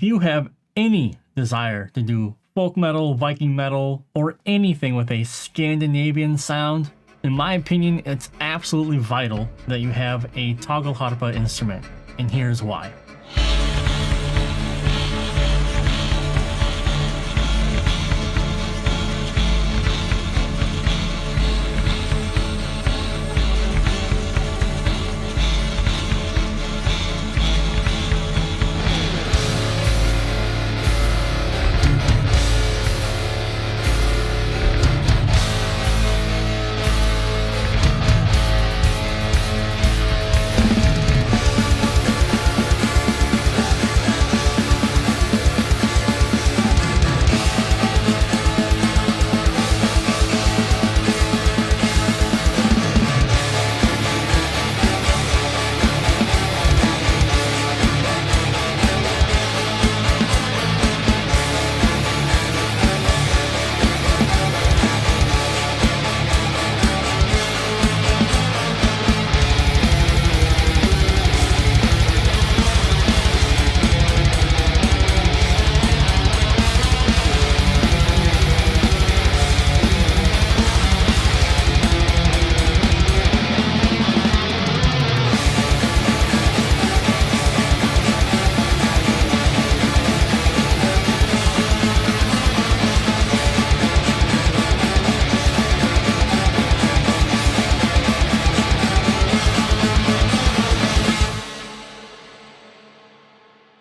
If you have any desire to do folk metal, Viking metal, or anything with a Scandinavian sound, in my opinion, it's absolutely vital that you have a tagelharpa instrument, and here's why.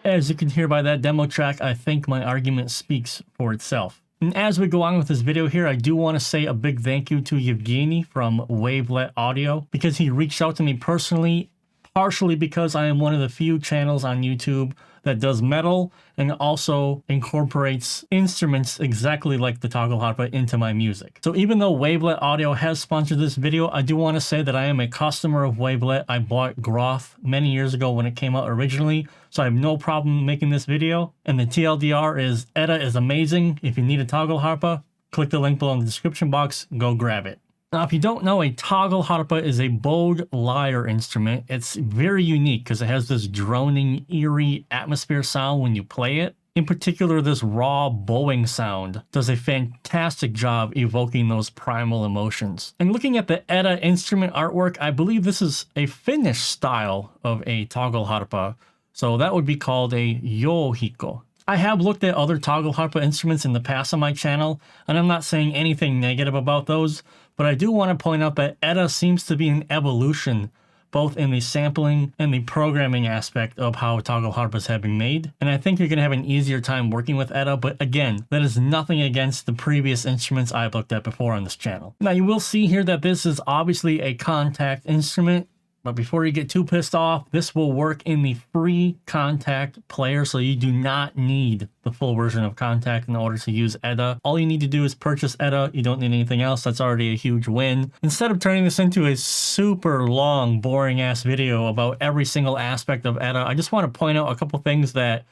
As you can hear by that demo track, I think my argument speaks for itself. And as we go on with this video here, I do want to say a big thank you to Evgeny from Wavelet Audio, because he reached out to me personally, partially because I am one of the few channels on YouTube that does metal and also incorporates instruments exactly like the tagelharpa into my music. So even though Wavelet Audio has sponsored this video, I do want to say that I am a customer of Wavelet. I bought Groth many years ago when it came out originally, so I have no problem making this video. And the TLDR is, Edda is amazing. If you need a tagelharpa, click the link below in the description box, go grab it. Now, if you don't know, a tagelharpa is a bowed lyre instrument. It's very unique because it has this droning, eerie atmosphere sound when you play it. In particular, this raw bowing sound does a fantastic job evoking those primal emotions. And looking at the Edda instrument artwork, I believe this is a Finnish style of a tagelharpa. So that would be called a jouhiko. I have looked at other tagelharpa instruments in the past on my channel, and I'm not saying anything negative about those, but I do want to point out that Edda seems to be an evolution, both in the sampling and the programming aspect of how tagelharpas have been made. And I think you're going to have an easier time working with Edda, but again, that is nothing against the previous instruments I've looked at before on this channel. Now you will see here that this is obviously a contact instrument, but before you get too pissed off, this will work in the free contact player, so you do not need the full version of contact in order to use Edda. All you need to do is purchase Edda. You don't need anything else. That's already a huge win. Instead of turning this into a super long, boring ass video about every single aspect of Edda, I just want to point out a couple things that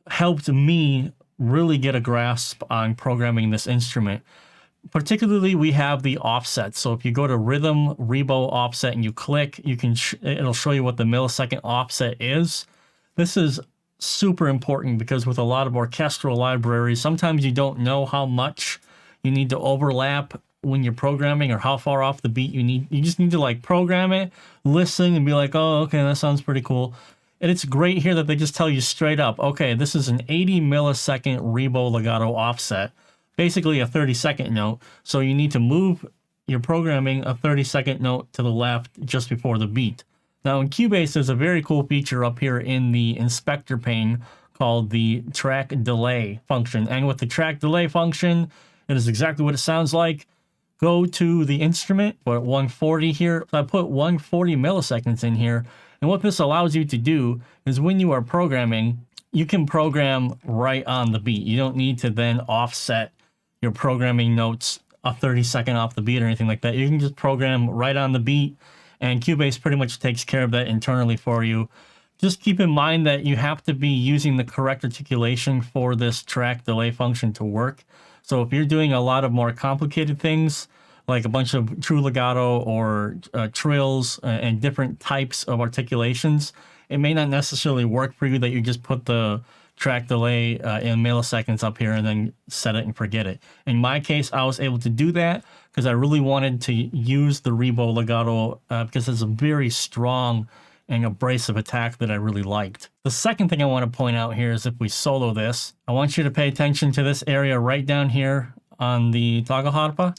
helped me really get a grasp on programming this instrument. Particularly, we have the offset. So if you go to rhythm, rebo offset, and you click, you can it'll show you what the millisecond offset is. This is super important because with a lot of orchestral libraries, sometimes you don't know how much you need to overlap when you're programming or how far off the beat you need. You just need to like program it, listen, and be like, oh, okay, that sounds pretty cool. And it's great here that they just tell you straight up, okay, this is an 80 millisecond rebo legato offset. Basically a 30-second note, so you need to move your programming a 30-second note to the left just before the beat. Now in Cubase, there's a very cool feature up here in the inspector pane called the track delay function. And with the track delay function, it is exactly what it sounds like. Go to the instrument, put 140 here. So I put 140 milliseconds in here. And what this allows you to do is when you are programming, you can program right on the beat. You don't need to then offset your programming notes a 30-second off the beat or anything like that. You can just program right on the beat, and Cubase pretty much takes care of that internally for you. Just keep in mind that you have to be using the correct articulation for this track delay function to work. So if you're doing a lot of more complicated things, like a bunch of true legato or trills and different types of articulations, it may not necessarily work for you that you just put the track delay in milliseconds up here and then set it and forget it. In my case, I was able to do that because I really wanted to use the Rebo legato because it's a very strong and abrasive attack that I really liked. The second thing I want to point out here is if we solo this, I want you to pay attention to this area right down here on the Tagelharpa.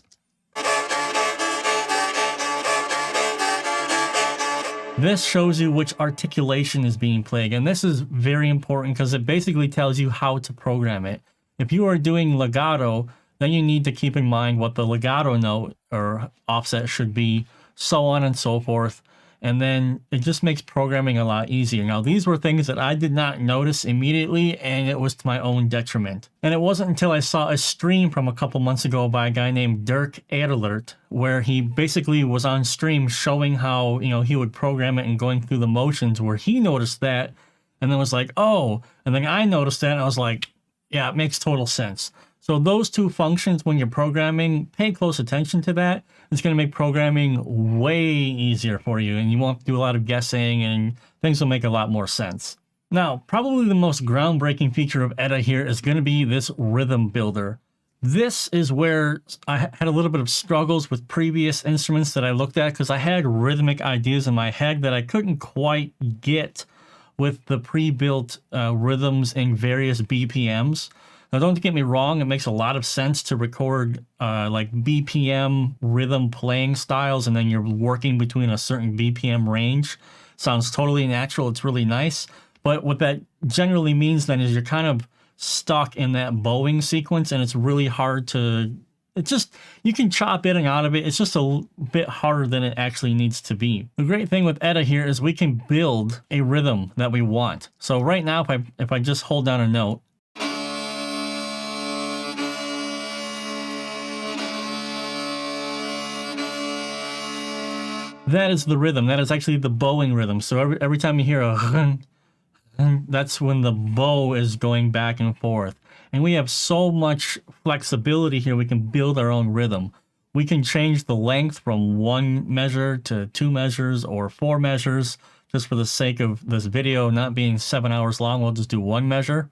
This shows you which articulation is being played, and this is very important because it basically tells you how to program it. If you are doing legato, then you need to keep in mind what the legato note or offset should be, so on and so forth. And then it just makes programming a lot easier. Now, these were things that I did not notice immediately, and it was to my own detriment. And it wasn't until I saw a stream from a couple months ago by a guy named Dirk Edda, where he basically was on stream showing how, you know, he would program it and going through the motions, where he noticed that and then was like, oh, and then I noticed that and I was like, yeah, it makes total sense. So those two functions, when you're programming, pay close attention to that. It's going to make programming way easier for you, and you won't do a lot of guessing, and things will make a lot more sense. Now, probably the most groundbreaking feature of Edda here is going to be this rhythm builder. This is where I had a little bit of struggles with previous instruments that I looked at because I had rhythmic ideas in my head that I couldn't quite get with the pre-built rhythms in various BPMs. Now, don't get me wrong, it makes a lot of sense to record like BPM rhythm playing styles, and then you're working between a certain BPM range. Sounds totally natural. It's really nice. But what that generally means then is you're kind of stuck in that bowing sequence, and it's really hard to... you can chop in and out of it. It's just a bit harder than it actually needs to be. The great thing with Edda here is we can build a rhythm that we want. So right now, if I just hold down a note, that is the rhythm. That is actually the bowing rhythm. So every time you hear a that's when the bow is going back and forth. And we have so much flexibility here. We can build our own rhythm. We can change the length from 1 measure to 2 measures or 4 measures. Just for the sake of this video not being 7 hours long, we'll just do 1 measure.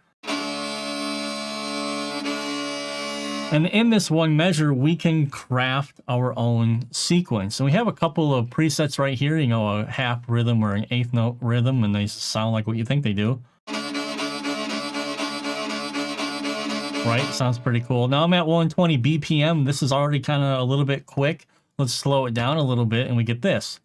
And in this 1 measure, we can craft our own sequence. And we have a couple of presets right here, you know, a half rhythm or an 1/8 note rhythm, and they sound like what you think they do. Right? Sounds pretty cool. Now I'm at 120 BPM. This is already kind of a little bit quick. Let's slow it down a little bit, and we get this.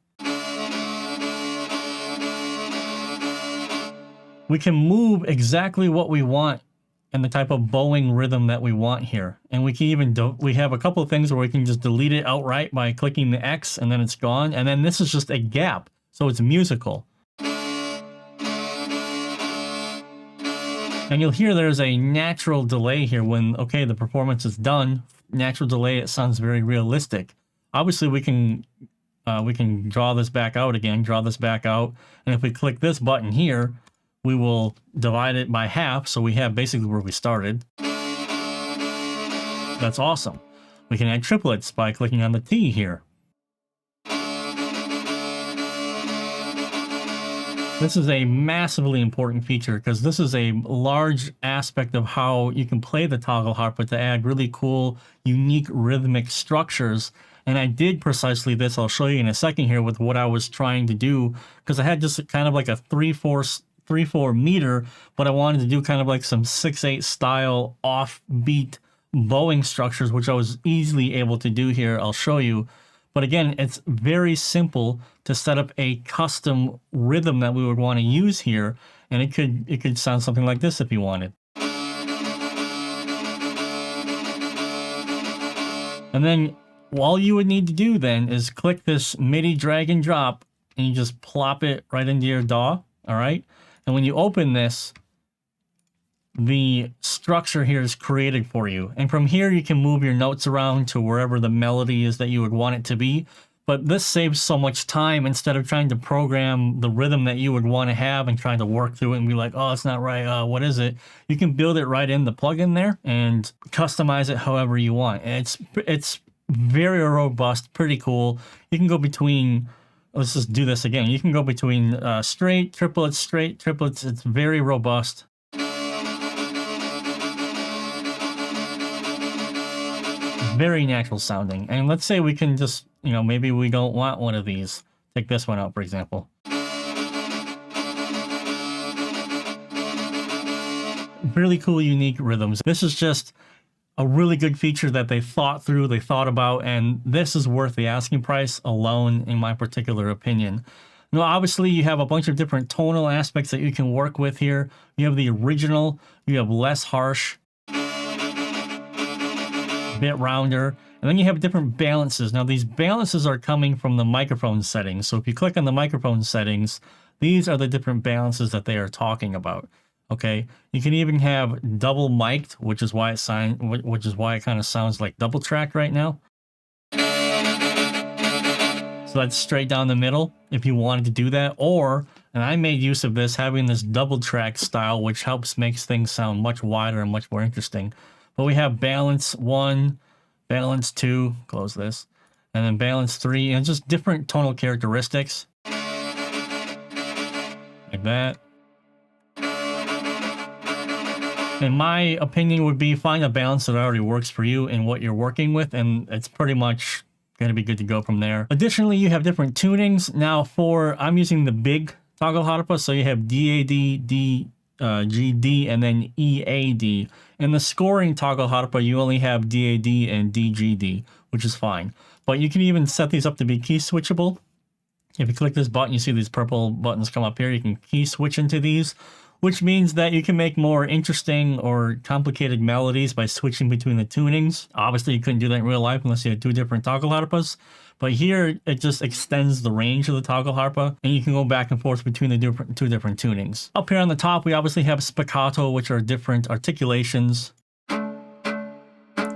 We can move exactly what we want and the type of bowing rhythm that we want here. And we can even we have a couple of things where we can just delete it outright by clicking the X, and then it's gone. And then this is just a gap, so it's musical. And you'll hear there's a natural delay here when, okay, the performance is done. Natural delay, it sounds very realistic. Obviously, we can draw this back out again, and if we click this button here, we will divide it by half, so we have basically where we started. That's awesome. We can add triplets by clicking on the T here. This is a massively important feature because this is a large aspect of how you can play the Tagelharpa to add really cool, unique rhythmic structures. And I did precisely this. I'll show you in a second here with what I was trying to do, because I had just kind of like a 3/4 meter, but I wanted to do kind of like some 6/8 style offbeat bowing structures, which I was easily able to do here. I'll show you. But again, it's very simple to set up a custom rhythm that we would want to use here, and it could sound something like this if you wanted. And then all you would need to do then is click this MIDI drag and drop, and you just plop it right into your DAW, all right? And when you open this, the structure here is created for you. And from here, you can move your notes around to wherever the melody is that you would want it to be. But this saves so much time instead of trying to program the rhythm that you would want to have and trying to work through it and be like, oh, it's not right. What is it? You can build it right in the plugin there and customize it however you want. And it's very robust, pretty cool. You can go between, let's just do this again. You can go between straight, triplets. It's very robust. Very natural sounding. And let's say we can just, you know, maybe we don't want one of these. Take this one out, for example. Really cool, unique rhythms. This is just a really good feature that they thought through, they thought about, and this is worth the asking price alone, in my particular opinion. Now, obviously, you have a bunch of different tonal aspects that you can work with here. You have the original, you have less harsh, bit rounder, and then you have different balances. Now, these balances are coming from the microphone settings. So if you click on the microphone settings, these are the different balances that they are talking about. Okay, you can even have double mic'd, which is why it kind of sounds like double tracked right now. So that's straight down the middle if you wanted to do that. Or, and I made use of this, having this double track style, which helps makes things sound much wider and much more interesting. But we have balance 1, balance 2, close this, and then balance 3, and just different tonal characteristics. Like that. In my opinion would be find a balance that already works for you and what you're working with, and it's pretty much going to be good to go from there. Additionally, you have different tunings. Now I'm using the big Tagelharpa, so you have DAD, GD, and then EAD. In the scoring Tagelharpa, you only have DAD and DGD, which is fine. But you can even set these up to be key switchable. If you click this button, you see these purple buttons come up here. You can key switch into these, which means that you can make more interesting or complicated melodies by switching between the tunings. Obviously, you couldn't do that in real life unless you had 2 different Tagelharpas. But here, it just extends the range of the Tagelharpa, and you can go back and forth between the 2 different tunings. Up here on the top, we obviously have spiccato, which are different articulations.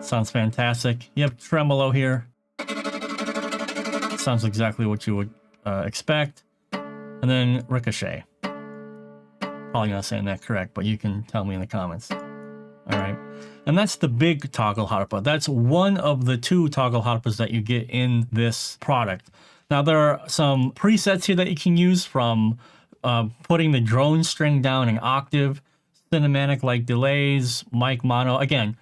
Sounds fantastic. You have tremolo here. Sounds exactly what you would expect. And then ricochet. Probably not saying that correct, but you can tell me in the comments. All right. And that's the big Tagelharpa. That's one of the 2 Tagelharpas that you get in this product. Now, there are some presets here that you can use, from putting the drone string down an octave, cinematic like delays, mic mono. Again,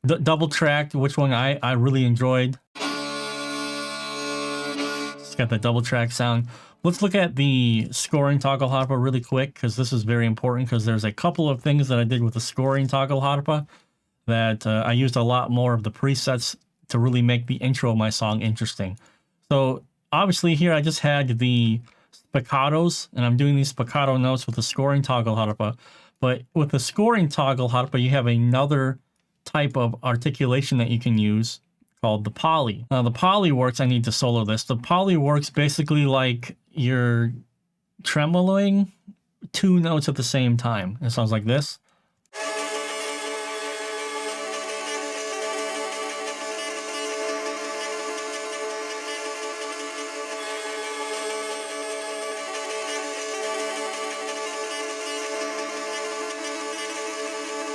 double tracked, which one I really enjoyed. It's got the double track sound. Let's look at the scoring Tagelharpa really quick, because this is very important, because there's a couple of things that I did with the scoring Tagelharpa that I used a lot more of the presets to really make the intro of my song interesting. So obviously here I just had the spiccatos, and I'm doing these spiccato notes with the scoring Tagelharpa. But with the scoring Tagelharpa, you have another type of articulation that you can use called the poly. Now the poly works, I need to solo this. The poly works basically like you're tremoloing 2 notes at the same time. It sounds like this.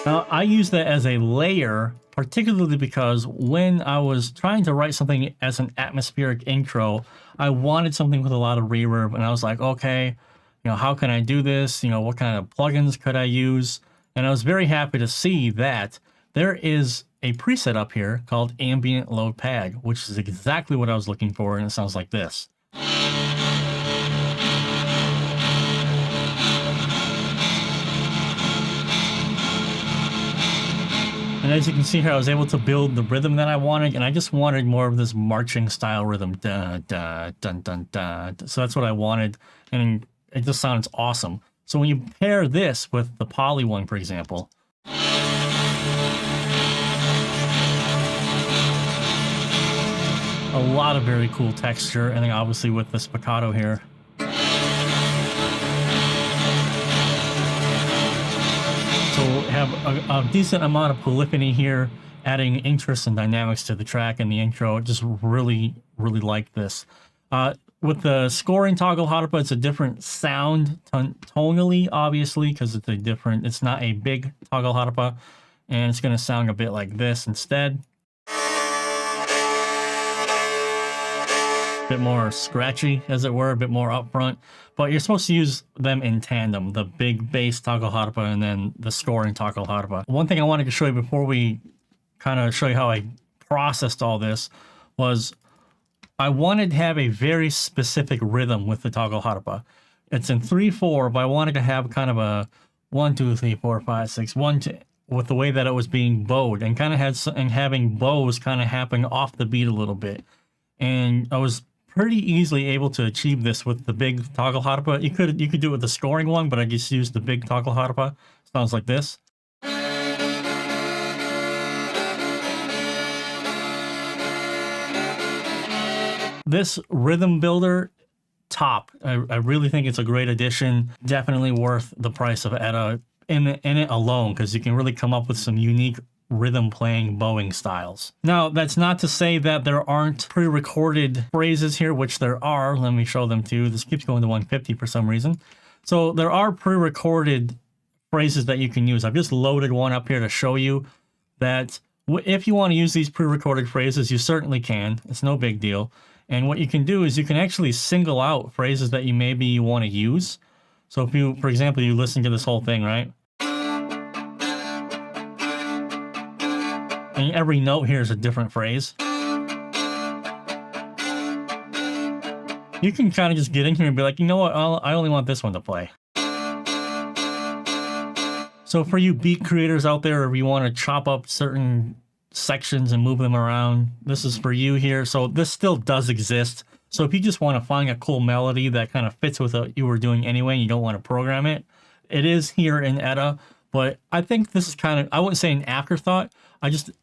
Now, I use that as a layer, particularly because when I was trying to write something as an atmospheric intro, I wanted something with a lot of reverb, and I was like, okay, you know, how can I do this? You know, what kind of plugins could I use? And I was very happy to see that there is a preset up here called Ambient Low Pad, which is exactly what I was looking for, and it sounds like this. And as you can see here, I was able to build the rhythm that I wanted, and I just wanted more of this marching style rhythm. Da, da, dun, dun, da. So that's what I wanted, and it just sounds awesome. So when you pair this with the poly one, for example, a lot of very cool texture, and then obviously with the spiccato here. So have a decent amount of polyphony here, adding interest and dynamics to the track and the intro. Just really, really like this. With the scoring Tagelharpa, it's a different sound tonally, obviously, because it's not a big Tagelharpa, and it's going to sound a bit like this instead. A bit more scratchy, as it were, a bit more upfront. But you're supposed to use them in tandem, the big bass Tagelharpa and then the scoring Tagelharpa. One thing I wanted to show you before we kind of show you how I processed all this was I wanted to have a very specific rhythm with the Tagelharpa. It's in 3/4, but I wanted to have kind of a 1, 2, 3, 4, 5, 6, 1, 2, with the way that it was being bowed, and kind of having bows kind of happen off the beat a little bit. And I was pretty easily able to achieve this with the big Tagelharpa. You could do it with the scoring one, but I just used the big Tagelharpa. Sounds like this. This rhythm builder, top. I really think it's a great addition. Definitely worth the price of Edda in it alone, because you can really come up with some unique rhythm playing bowing styles. Now, that's not to say that there aren't pre-recorded phrases here, which there are. Let me show them to you. This keeps going to 150 for some reason. So there are pre-recorded phrases that you can use. I've just loaded one up here to show you that if you want to use these pre-recorded phrases, you certainly can. It's no big deal. And what you can do is you can actually single out phrases that you want to use. So if you, for example, you listen to this whole thing, right? And every note here is a different phrase. You can kind of just get in here and be like, you know what, I only want this one to play. So for you beat creators out there, if you want to chop up certain sections and move them around, this is for you here. So this still does exist. So if you just want to find a cool melody that kind of fits with what you were doing anyway, and you don't want to program it, it is here in Edda. But I think this is kind of, I wouldn't say an afterthought.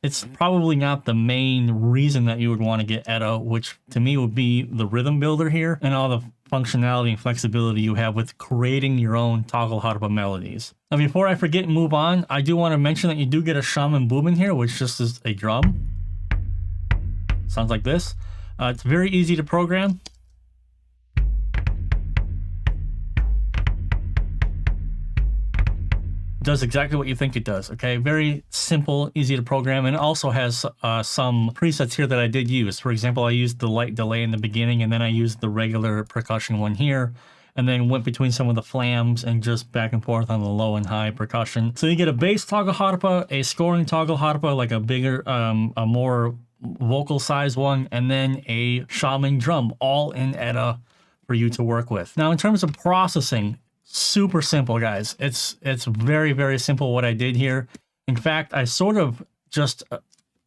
It's probably not the main reason that you would want to get Edda, which to me would be the rhythm builder here and all the functionality and flexibility you have with creating your own Tagelharpa melodies. Now, before I forget and move on, I do want to mention that you do get a shaman boom in here, which just is a drum. Sounds like this. It's very easy to program. Does exactly what you think it does, okay? Very simple, easy to program, and it also has some presets here that I did use. For example, I used the light delay in the beginning, and then I used the regular percussion one here, and then went between some of the flams and just back and forth on the low and high percussion. So you get a bass Tagelharpa, a scoring Tagelharpa, like a bigger, a more vocal size one, and then a shaman drum, all in Edda for you to work with. Now, in terms of processing, super simple, guys. It's very, very simple what I did here. In fact, I sort of just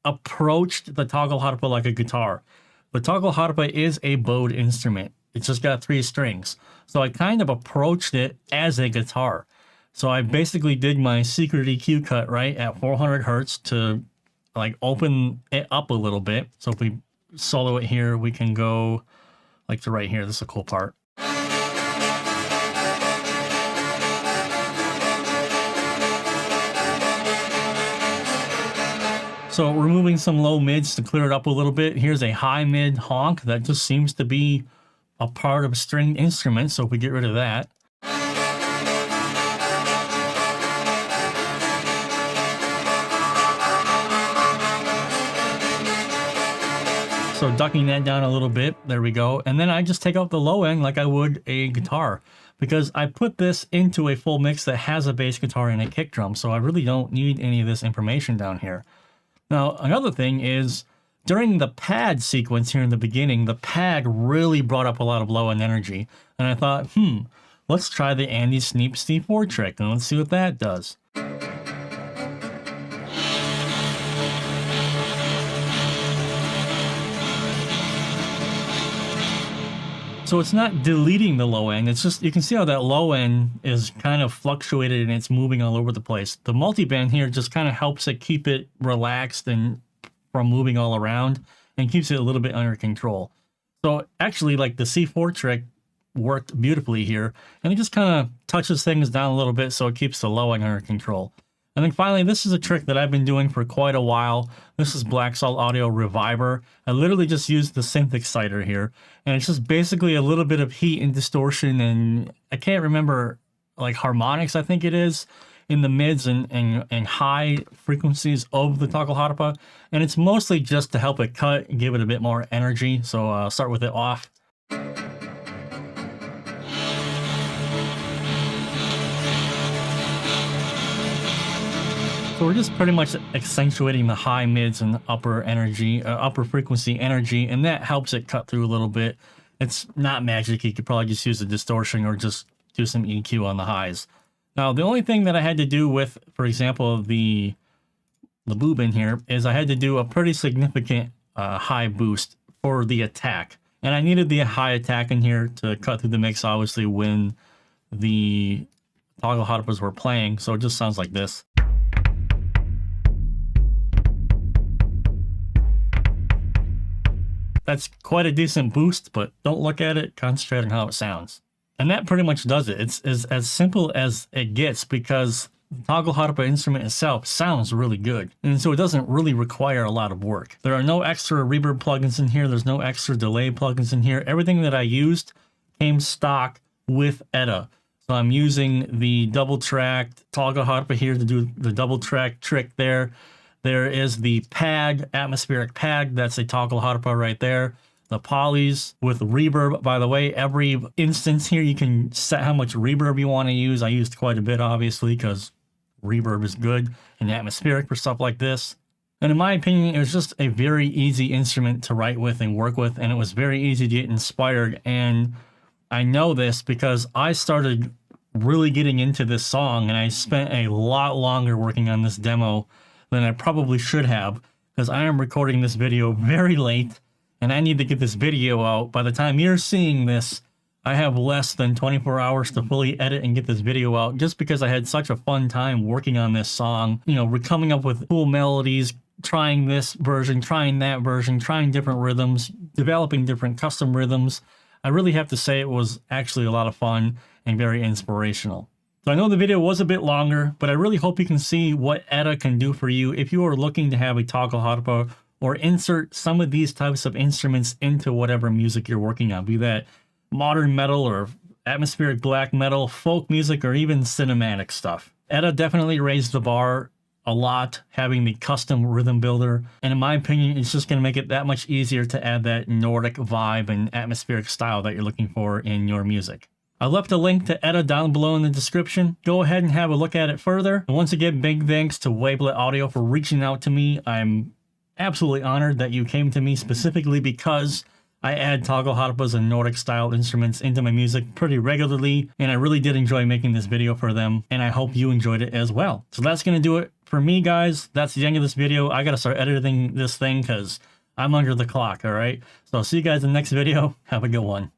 approached the Tagelharpa like a guitar. The Tagelharpa is a bowed instrument. It's just got 3 strings. So I kind of approached it as a guitar. So I basically did my secret EQ cut, right, at 400 hertz to like open it up a little bit. So if we solo it here, we can go like to right here. This is a cool part. So removing some low mids to clear it up a little bit. Here's a high mid honk that just seems to be a part of a stringed instrument. So if we get rid of that. So ducking that down a little bit, there we go. And then I just take out the low end like I would a guitar, because I put this into a full mix that has a bass guitar and a kick drum. So I really don't need any of this information down here. Now, another thing is, during the pad sequence here in the beginning, the pad really brought up a lot of low-end energy. And I thought, let's try the Andy Sneap C4 trick, and let's see what that does. So it's not deleting the low end, it's just, you can see how that low end is kind of fluctuated and it's moving all over the place. The multiband here just kind of helps it keep it relaxed and from moving all around, and keeps it a little bit under control. So actually, like, the C4 trick worked beautifully here, and it just kind of touches things down a little bit so it keeps the low end under control. And then finally, this is a trick that I've been doing for quite a while. This is Black Salt Audio Reviver. I literally just used the synth exciter here, and it's just basically a little bit of heat and distortion, and I can't remember, like, harmonics, I think it is, in the mids and high frequencies of the Tagelharpa. And it's mostly just to help it cut and give it a bit more energy. So I'll start with it off. So So we're just pretty much accentuating the high, mids, and upper energy, upper frequency energy, and that helps it cut through a little bit. It's not magic. You could probably just use a distortion or just do some EQ on the highs. Now, the only thing that I had to do with, for example, the boob in here is I had to do a pretty significant high boost for the attack. And I needed the high attack in here to cut through the mix, obviously, when the Tagelharpas were playing. So it just sounds like this. That's quite a decent boost, but don't look at it, concentrate on how it sounds. And that pretty much does it. It's as simple as it gets, because the Tagelharpa instrument itself sounds really good. And so it doesn't really require a lot of work. There are no extra reverb plugins in here. There's no extra delay plugins in here. Everything that I used came stock with Edda. So I'm using the double-tracked Tagelharpa here to do the double-track trick there. There is the pad, atmospheric pad. That's a Tagelharpa right there. The polys with reverb. By the way, every instance here, you can set how much reverb you want to use. I used quite a bit, obviously, because reverb is good and atmospheric for stuff like this. And in my opinion, it was just a very easy instrument to write with and work with, and it was very easy to get inspired. And I know this because I started really getting into this song, and I spent a lot longer working on this demo than I probably should have, because I am recording this video very late, and I need to get this video out. By the time you're seeing this, I have less than 24 hours to fully edit and get this video out, just because I had such a fun time working on this song. You know, we're coming up with cool melodies, trying this version, trying that version, trying different rhythms, developing different custom rhythms. I really have to say it was actually a lot of fun and very inspirational. So I know the video was a bit longer, but I really hope you can see what Edda can do for you if you are looking to have a Tagelharpa or insert some of these types of instruments into whatever music you're working on, be that modern metal or atmospheric black metal, folk music, or even cinematic stuff. Edda definitely raised the bar a lot, having the custom rhythm builder, and in my opinion, it's just going to make it that much easier to add that Nordic vibe and atmospheric style that you're looking for in your music. I left a link to Edda down below in the description. Go ahead and have a look at it further. And once again, big thanks to Wavelet Audio for reaching out to me. I'm absolutely honored that you came to me specifically because I add Tagelharpas and Nordic style instruments into my music pretty regularly, and I really did enjoy making this video for them, and I hope you enjoyed it as well. So that's going to do it for me, guys. That's the end of this video. I got to start editing this thing because I'm under the clock, all right? So I'll see you guys in the next video. Have a good one.